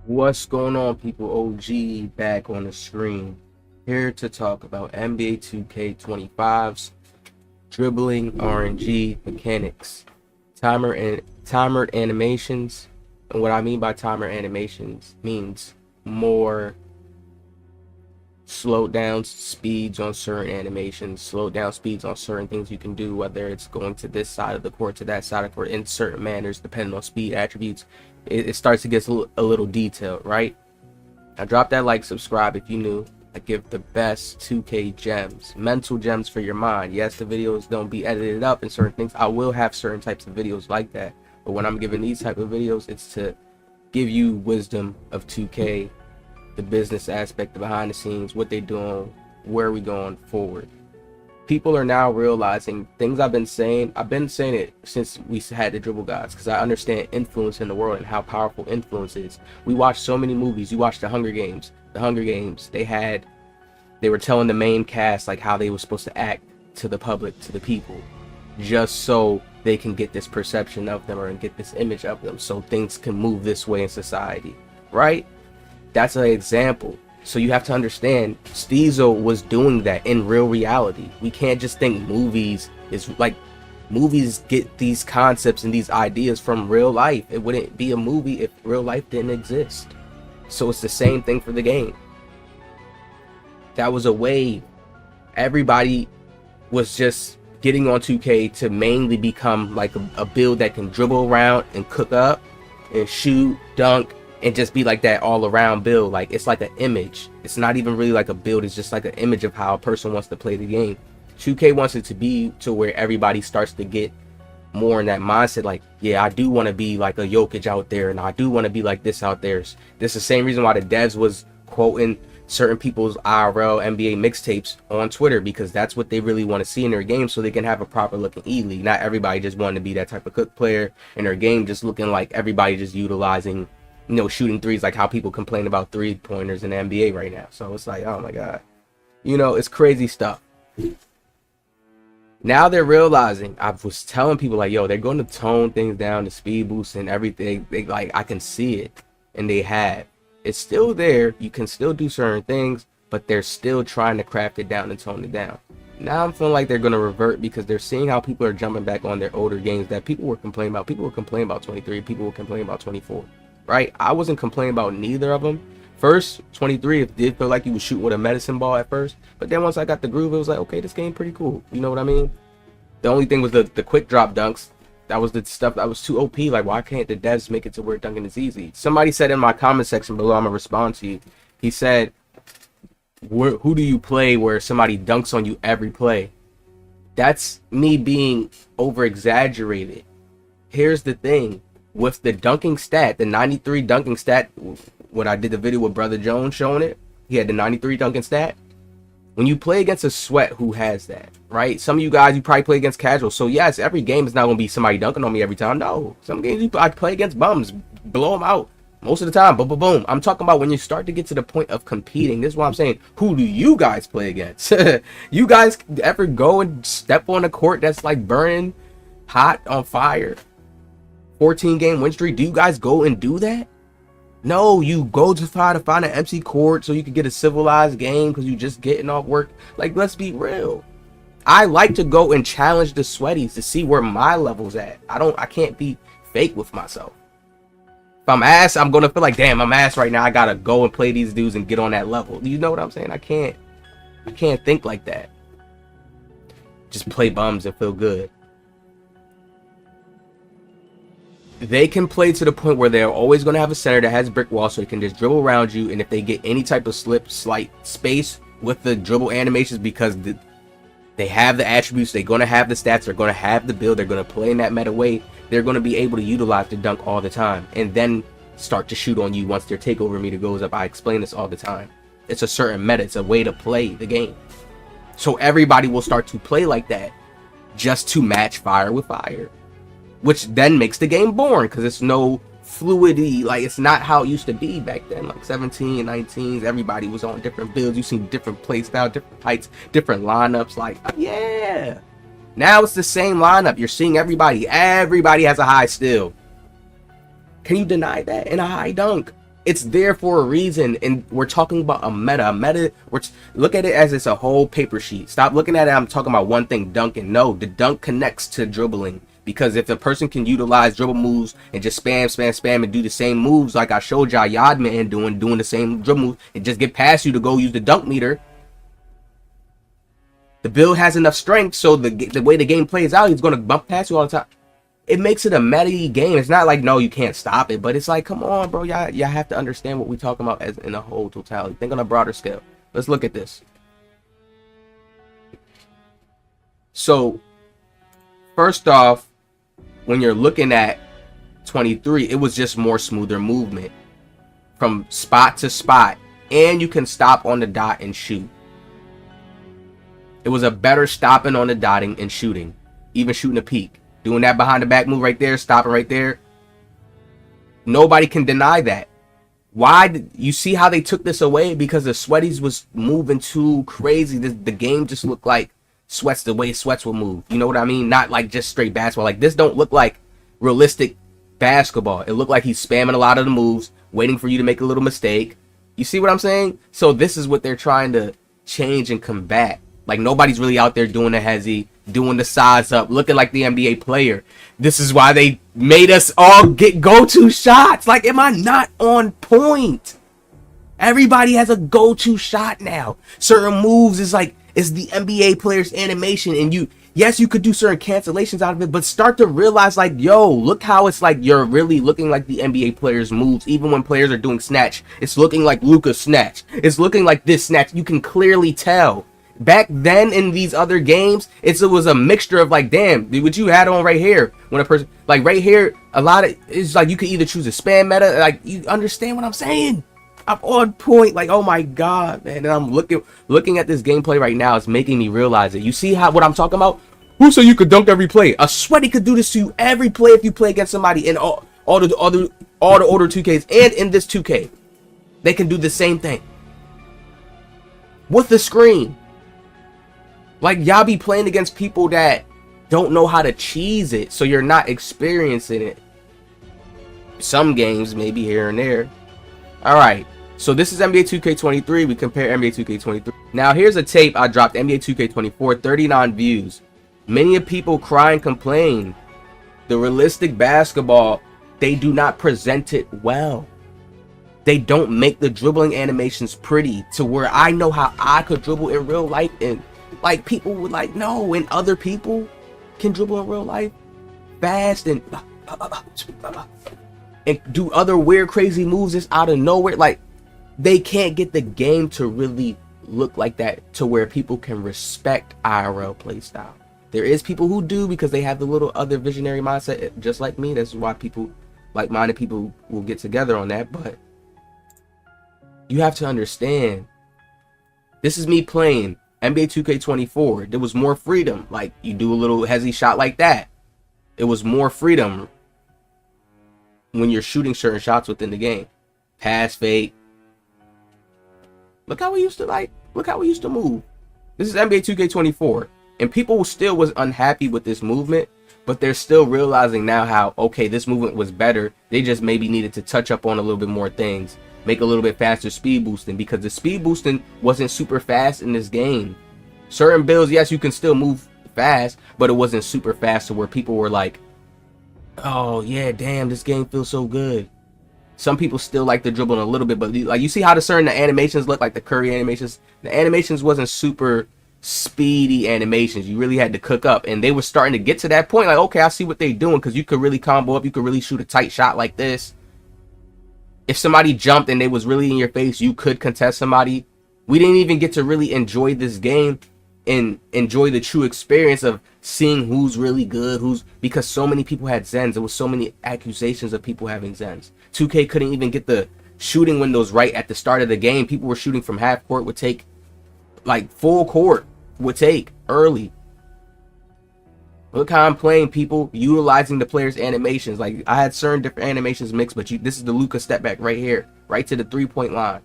What's going on, people? OG back on the screen, here to talk about NBA 2K25's dribbling RNG mechanics, timered animations. And what I mean by timer animations means more slowed down speeds on certain animations, slowed down speeds on certain things you can do, whether it's going to this side of the court to that side of the court in certain manners, depending on speed attributes. It starts to get a little detailed, right? Now drop that like, subscribe if you new. I give the best 2K gems, mental gems for your mind. Yes, the videos don't be edited up and certain things. I will have certain types of videos like that, but when I'm giving these type of videos, it's to give you wisdom of 2K, the business aspect, the behind the scenes, what they doing, where we going forward. People are now realizing things I've been saying it since we had the dribble gods, because I understand influence in the world and how powerful influence is. We watch so many movies. You watch the Hunger Games. They were telling the main cast like how they were supposed to act to the public, to the people, just so they can get this perception of them or get this image of them, so things can move this way in society, right? That's an example. So you have to understand, Steezo was doing that in real reality. We can't just think movies is like, movies get these concepts and these ideas from real life. It wouldn't be a movie if real life didn't exist. So it's the same thing for the game. That was a way everybody was just getting on 2K to mainly become like a build that can dribble around and cook up and shoot, dunk, and just be like that all around build. Like, it's like an image. It's not even really like a build. It's just like an image of how a person wants to play the game. 2K wants it to be to where everybody starts to get more in that mindset. Like, yeah, I do want to be like a Jokic out there, and I do want to be like this out there. This is the same reason why the devs was quoting certain people's IRL NBA mixtapes on Twitter, because that's what they really want to see in their game, so they can have a proper looking E-League. Not everybody just wanting to be that type of cook player in their game, just looking like everybody just utilizing, you know, shooting threes, like how people complain about 3-pointers in the NBA right now. So it's like, oh my god, you know, it's crazy stuff. Now they're realizing, I was telling people like, yo, they're going to tone things down, the speed boost and everything. They like, I can see it, and they have. It's still there. You can still do certain things, but they're still trying to craft it down and tone it down. Now I'm feeling like they're going to revert, because they're seeing how people are jumping back on their older games that people were complaining about. People were complaining about 23. People were complaining about 24. Right? I wasn't complaining about neither of them. First, 23, it did feel like you was shooting with a medicine ball at first, but then once I got the groove, it was like, okay, this game pretty cool. You know what I mean? The only thing was the quick drop dunks. That was the stuff that was too OP. Like, why can't the devs make it to where dunking is easy? Somebody said in my comment section below, I'm gonna respond to you. He said, who do you play where somebody dunks on you every play? That's me being over exaggerated. Here's the thing. With the dunking stat, the 93 dunking stat, when I did the video with Brother Jones showing it, he had the 93 dunking stat. When you play against a sweat who has that, right? Some of you guys, you probably play against casual. So yes, every game is not going to be somebody dunking on me every time. No, some games I play against bums, blow them out most of the time. Boom, boom, boom. I'm talking about when you start to get to the point of competing. This is why I'm saying, who do you guys play against? You guys ever go and step on a court that's like burning hot on fire? 14-game win streak. Do you guys go and do that? No, you go to try to find an empty court so you can get a civilized game because you just getting off work. Like, let's be real. I like to go and challenge the sweaties to see where my level's at. I can't be fake with myself. If I'm ass, I'm gonna feel like, damn, I'm ass right now. I gotta go and play these dudes and get on that level. You know what I'm saying? I can't think like that. Just play bums and feel good. They can play to the point where they're always going to have a center that has brick wall, so they can just dribble around you. And if they get any type of slight space with the dribble animations, because they have the attributes, they're going to have the stats, they're going to have the build, they're going to play in that meta way, they're going to be able to utilize the dunk all the time and then start to shoot on you once their takeover meter goes up. I explain this all the time. It's a certain meta. It's a way to play the game. So everybody will start to play like that just to match fire with fire, which then makes the game boring because it's no fluidity. Like, it's not how it used to be back then. Like 17, 19s, everybody was on different builds. You seen different play style, different heights, different lineups. Like, yeah. Now it's the same lineup. You're seeing everybody. Everybody has a high steal. Can you deny that? In a high dunk. It's there for a reason, and we're talking about a meta. Look at it as it's a whole paper sheet. Stop looking at it, I'm talking about one thing, dunking. No, the dunk connects to dribbling. Because if a person can utilize dribble moves and just spam and do the same moves like I showed y'all Yadman doing the same dribble moves and just get past you to go use the dunk meter, the build has enough strength, so the way the game plays out, he's going to bump past you all the time. It makes it a meta game. It's not like, no, you can't stop it, but it's like, come on, bro. Y'all have to understand what we're talking about as in a whole totality. Think on a broader scale. Let's look at this. So, first off, when you're looking at 23, it was just more smoother movement from spot to spot, and you can stop on the dot and shoot. It was a better stopping on the dotting and shooting, even shooting a peak. Doing that behind the back move right there, stopping right there. Nobody can deny that. Why did you see how they took this away? Because the Sweaties was moving too crazy. The game just looked like Sweats, the way Sweats will move. You know what I mean? Not like just straight basketball. Like, this don't look like realistic basketball. It looked like he's spamming a lot of the moves, waiting for you to make a little mistake. You see what I'm saying? So this is what they're trying to change and combat. Like, nobody's really out there doing the hezzy, doing the size up, looking like the NBA player. This is why they made us all get go-to shots. Like, am I not on point? Everybody has a go-to shot now. Certain moves is like, it's the NBA player's animation, and yes, you could do certain cancellations out of it, but start to realize, like, yo, look how it's like you're really looking like the NBA player's moves. Even when players are doing snatch, it's looking like Luka's snatch. It's looking like this snatch. You can clearly tell. Back then in these other games, it was a mixture of like, damn, what you had on right here. When a person, like right here, a lot of, it's like you could either choose a spam meta, like, you understand what I'm saying? I'm on point, like, oh my god, man. And I'm looking at this gameplay right now, it's making me realize it. You see what I'm talking about? Who said you could dunk every play? A Sweaty could do this to you every play if you play against somebody in all the older 2Ks and in this 2K. They can do the same thing with the screen. Like, y'all be playing against people that don't know how to cheese it, so you're not experiencing it. Some games, maybe here and there. Alright, so this is NBA 2K23. We compare NBA 2K23. Now, here's a tape I dropped, NBA 2K24, 39 views. Many of people cry and complain. The realistic basketball, they do not present it well. They don't make the dribbling animations pretty to where I know how I could dribble in real life, and like, people would like, no, and other people can dribble in real life fast and do other weird, crazy moves just out of nowhere. Like, they can't get the game to really look like that to where people can respect IRL playstyle. There is people who do because they have the little other visionary mindset, just like me. That's why people, like-minded people, will get together on that. But you have to understand, this is me playing NBA 2K24. There was more freedom. Like, you do a little hezzy shot like that. It was more freedom when you're shooting certain shots within the game. Pass, fake. Look how we used to move. This is NBA 2K24. And people still was unhappy with this movement, but they're still realizing now how, okay, this movement was better. They just maybe needed to touch up on a little bit more things. Make a little bit faster speed boosting, because the speed boosting wasn't super fast in this game. Certain builds, yes, you can still move fast, but it wasn't super fast to where people were like, oh yeah, damn, this game feels so good. Some people still like the dribbling a little bit, but like, you see how the animations look, like the Curry animations. The animations wasn't super speedy animations. You really had to cook up, and they were starting to get to that point like, okay, I see what they're doing, because you could really combo up. You could really shoot a tight shot like this. If somebody jumped and they was really in your face, you could contest somebody. We didn't even get to really enjoy this game and enjoy the true experience of seeing who's really good, because so many people had Zens. There was so many accusations of people having Zens. 2K couldn't even get the shooting windows right at the start of the game. People were shooting from half court, would take like full court, would take early. Look how I'm playing, people utilizing the player's animations. Like, I had certain different animations mixed, but this is the Luka step back right here, right to the 3-point line.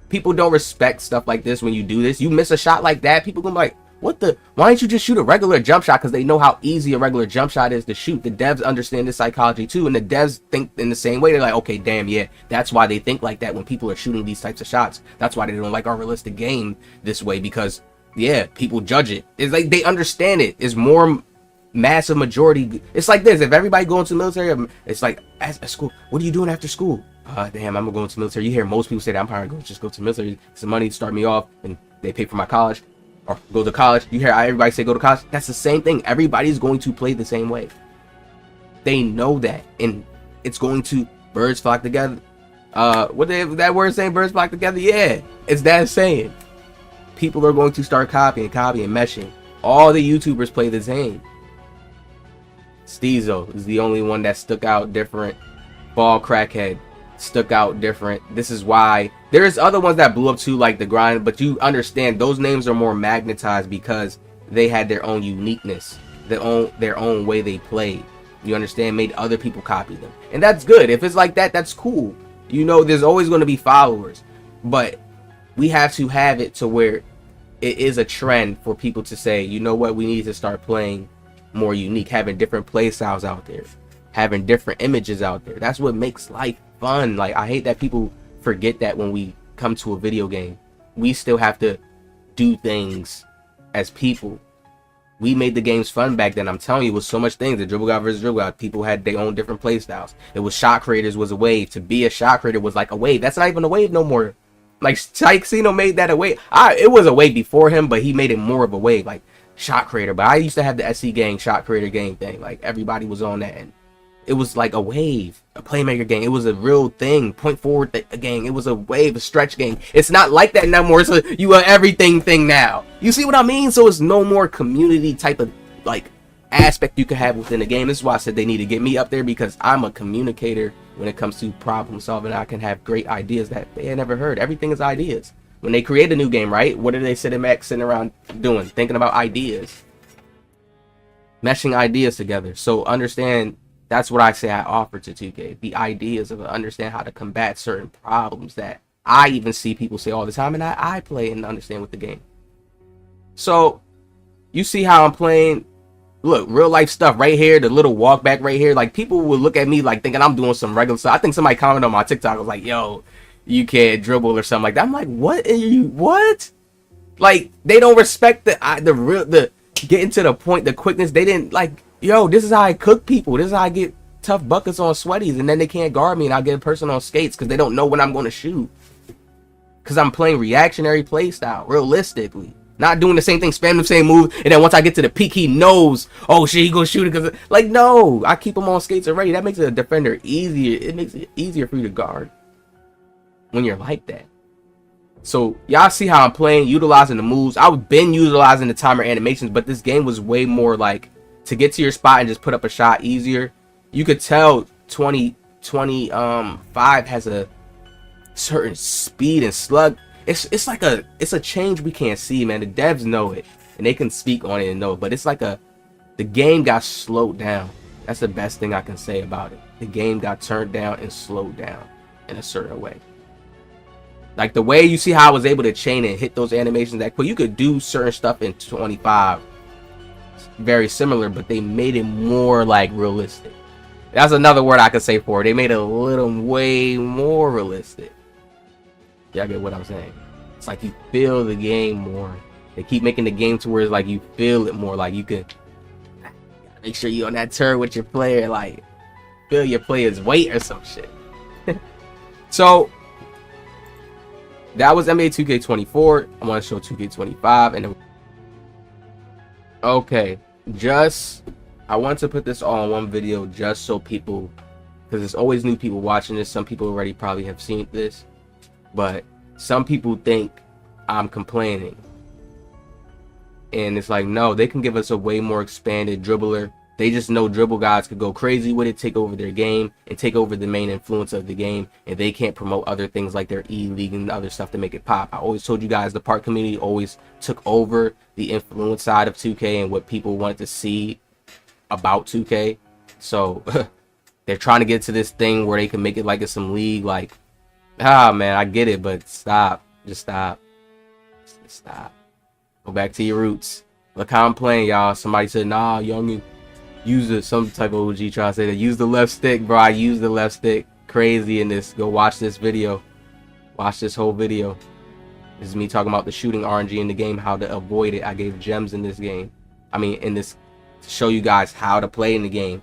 People don't respect stuff like this when you do this. You miss a shot like that, people gonna be like, Why don't you just shoot a regular jump shot? Because they know how easy a regular jump shot is to shoot. The devs understand this psychology too, and the devs think in the same way. They're like, okay, damn, yeah, that's why they think like that when people are shooting these types of shots. That's why they don't like our realistic game this way, because yeah, people judge it. It's like they understand it. It's more massive majority. It's like this: if everybody going to the military, it's like at school, what are you doing after school? Damn, I'm gonna go into the military. You hear most people say that I'm probably gonna just go to the military. Some money to start me off, and they pay for my college. Or go to college. You hear everybody say go to college. That's the same thing. Everybody's going to play the same way. They know that, and it's going to birds flock together. That word saying birds flock together? Yeah, it's that saying. People are going to start copying, meshing. All the YouTubers play the same. Steezo is the only one that stuck out different. Ball Crackhead stuck out different. This is why there's other ones that blew up too, like the grind, but you understand those names are more magnetized because they had their own uniqueness, their own way they played. You understand? Made other people copy them, and that's good. If it's like that, that's cool. You know, there's always going to be followers, but we have to have it to where it is a trend for people to say, you know what, we need to start playing more unique, having different play styles out there, having different images out there. That's what makes life fun. Like, I hate that people forget that when we come to a video game, we still have to do things as people. We made the games fun back then. I'm telling you, it was so much things. The dribble guy versus dribble guy, people had their own different play styles. It was shot creators was a wave. To be a shot creator was like a wave. That's not even a wave no more. Like, Tyxino made that a wave. It was a wave before him, but he made it more of a wave, like shot creator. But I used to have the SC gang shot creator game thing. Like, everybody was on that, and it was like a wave, a playmaker game. It was a real thing. Point forward gang. It was a wave, a stretch game. It's not like that no more. It's a you are everything thing now. You see what I mean? So it's no more community type of like aspect you can have within the game. This is why I said they need to get me up there, because I'm a communicator when it comes to problem solving. I can have great ideas that they had never heard. Everything is ideas. When they create a new game, right? What are they sitting around doing? Thinking about ideas. Meshing ideas together. So understand, that's what I say I offer to 2K. The ideas of understand how to combat certain problems that I even see people say all the time, and I play and understand with the game. So you see how I'm playing. Look, real life stuff right here, the little walk back right here. Like, people will look at me like thinking I'm doing some regular stuff. I think somebody commented on my TikTok, was like, yo, you can't dribble or something like that. I'm like, what? Like, they don't respect the getting to the point, the quickness. They didn't like, yo, this is how I cook people. This is how I get tough buckets on sweaties, and then they can't guard me, and I'll get a person on skates because they don't know when I'm going to shoot. Because I'm playing reactionary play style, realistically. Not doing the same thing, spam the same move, and then once I get to the peak, he knows, oh shit, he gonna shoot it. Because, like, no, I keep him on skates already. That makes a defender easier. It makes it easier for you to guard when you're like that. So y'all see how I'm playing, utilizing the moves. I've been utilizing the timer animations, but this game was way more like to get to your spot and just put up a shot easier. You could tell 2025 has a certain speed and slug. It's like it's a change we can't see, man. The devs know it, and they can speak on it and know it, but it's like the game got slowed down. That's the best thing I can say about it. The game got turned down and slowed down in a certain way. Like, the way you see how I was able to chain and hit those animations that quick. You could do certain stuff in 25 very similar, but they made it more like realistic. That's another word I could say for it. They made it a little way more realistic. Y'all get what I'm saying? It's like you feel the game more. They keep making the game to where it's like you feel it more. Like, you could make sure you're on that turn with your player, like feel your player's weight or some shit. So that was NBA 2K24. I want to show 2K25, and then okay, I want to put this all in one video just so people, because there's always new people watching this. Some people already probably have seen this, but some people think I'm complaining, and it's like, no, they can give us a way more expanded dribbler. They just know dribble guys could go crazy with it, take over their game, and take over the main influence of the game, and they can't promote other things like their E-League and other stuff to make it pop. I always told you guys the park community always took over the influence side of 2K and what people wanted to see about 2K. So they're trying to get to this thing where they can make it like it's some league. Like, man, I get it, but stop. Just stop. Just stop. Go back to your roots. Look how I'm playing, y'all. Somebody said, nah, young, use it. Some type of OG try to say that. Use the left stick, bro. I use the left stick. Crazy in this. Go watch this video. Watch this whole video. This is me talking about the shooting RNG in the game, how to avoid it. I gave gems in this game. I mean, in this, to show you guys how to play in the game.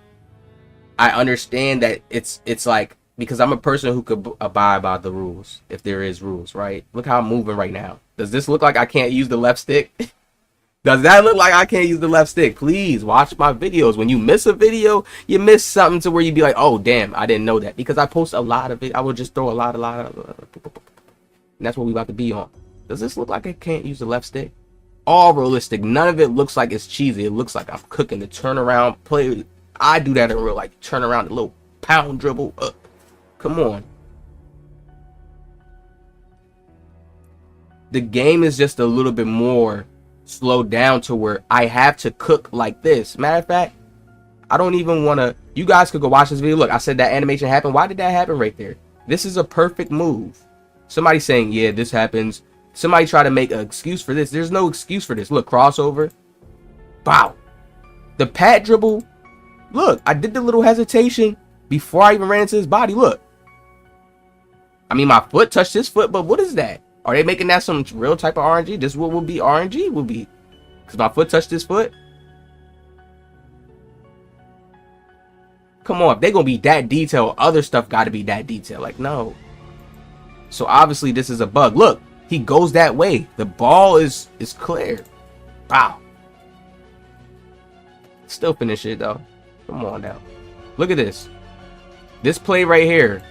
I understand that it's like, because I'm a person who could abide by the rules, if there is rules, right? Look how I'm moving right now. Does this look like I can't use the left stick? Does that look like I can't use the left stick? Please watch my videos. When you miss a video, you miss something to where you'd be like, oh, damn, I didn't know that. Because I post a lot of it. I will just throw a lot of, and that's what we about to be on. Does this look like I can't use the left stick? All realistic. None of it looks like it's cheesy. It looks like I'm cooking the turnaround play. I do that in real life. Turn around, a little pound dribble up. Come on. The game is just a little bit more slowed down to where I have to cook like this. Matter of fact, I don't even want to. You guys could go watch this video. Look, I said that animation happened. Why did that happen right there? This is a perfect move. Somebody saying, yeah, this happens. Somebody try to make an excuse for this. There's no excuse for this. Look, crossover. Wow. The pat dribble. Look, I did the little hesitation before I even ran into his body. Look. I mean, my foot touched his foot, but what is that? Are they making that some real type of RNG? This what will be RNG? Will be because my foot touched his foot? Come on, if they're gonna be that detailed, other stuff gotta be that detailed. Like, no. So obviously this is a bug. Look, he goes that way. The ball is clear. Wow. Still finish it though. Come on now. Look at this. This play right here.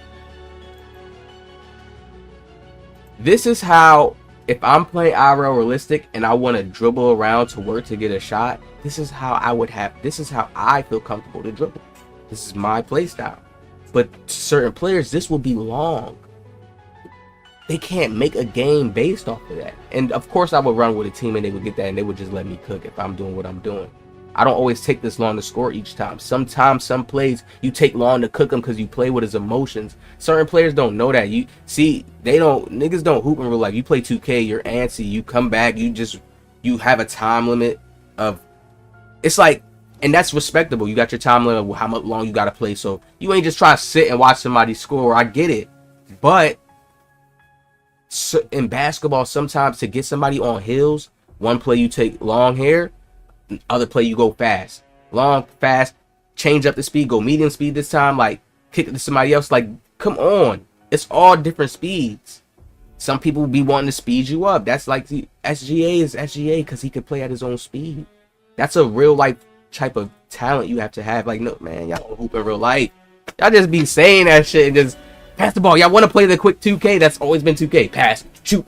This is how, if I'm playing IRL realistic and I want to dribble around to work to get a shot, this is how I would have, this is how I feel comfortable to dribble. This is my play style. But certain players, this will be long. They can't make a game based off of that. And of course I would run with a team and they would get that and they would just let me cook if I'm doing what I'm doing. I don't always take this long to score each time. Sometimes some plays you take long to cook them because you play with his emotions. Certain players don't know that. You see, niggas don't hoop in real life. You play 2K, you're antsy, you come back, you have a time limit of, it's like, and that's respectable. You got your time limit of how much long you got to play. So you ain't just try to sit and watch somebody score. I get it. But in basketball, sometimes to get somebody on heels, one play you take long here, other play you go fast, long, fast, change up the speed, go medium speed this time, like kick it to somebody else. Like, come on, it's all different speeds. Some people be wanting to speed you up. That's like the SGA is SGA because he can play at his own speed. That's a real life type of talent you have to have. Like, no man, y'all don't hoop in real life. Y'all just be saying that shit and just pass the ball. Y'all want to play the quick 2K? That's always been 2K. Pass, shoot,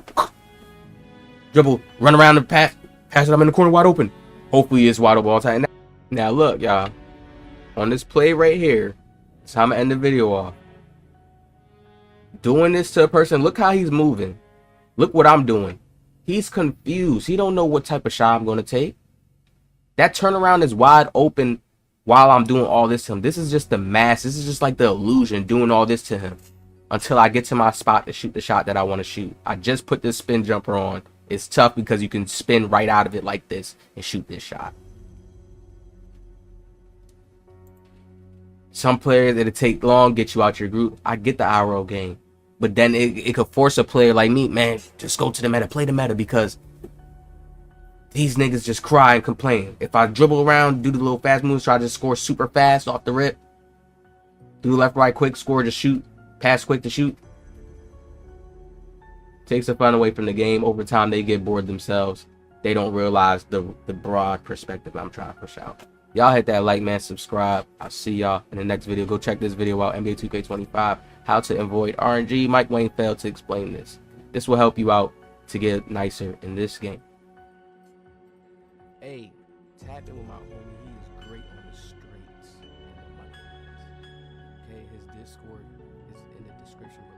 dribble, run around and pass it. I'm in the corner wide open. Hopefully it's wide open all the time. Now look, y'all, on this play right here, that's how I'm gonna end the video off. Doing this to a person, look how he's moving. Look what I'm doing. He's confused. He don't know what type of shot I'm gonna take. That turnaround is wide open while I'm doing all this to him. This is just the mask. This is just like the illusion doing all this to him until I get to my spot to shoot the shot that I want to shoot. I just put this spin jumper on. It's tough because you can spin right out of it like this and shoot this shot. Some players, it'll take long, get you out your group. I get the IRL game. But then it could force a player like me, man, just go to the meta, play the meta, because these niggas just cry and complain. If I dribble around, do the little fast moves, try to score super fast off the rip, do left, right, quick, score to shoot, pass quick to shoot, takes the fun away from the game. Over time, they get bored themselves. They don't realize the broad perspective I'm trying to push out. Y'all hit that like, man, subscribe. I'll see y'all in the next video. Go check this video out, NBA 2K25, how to avoid RNG. Mike Wayne failed to explain this. This will help you out to get nicer in this game. Hey, tap in with my homie. He is great on the straights and the money. Okay, his Discord is in the description below.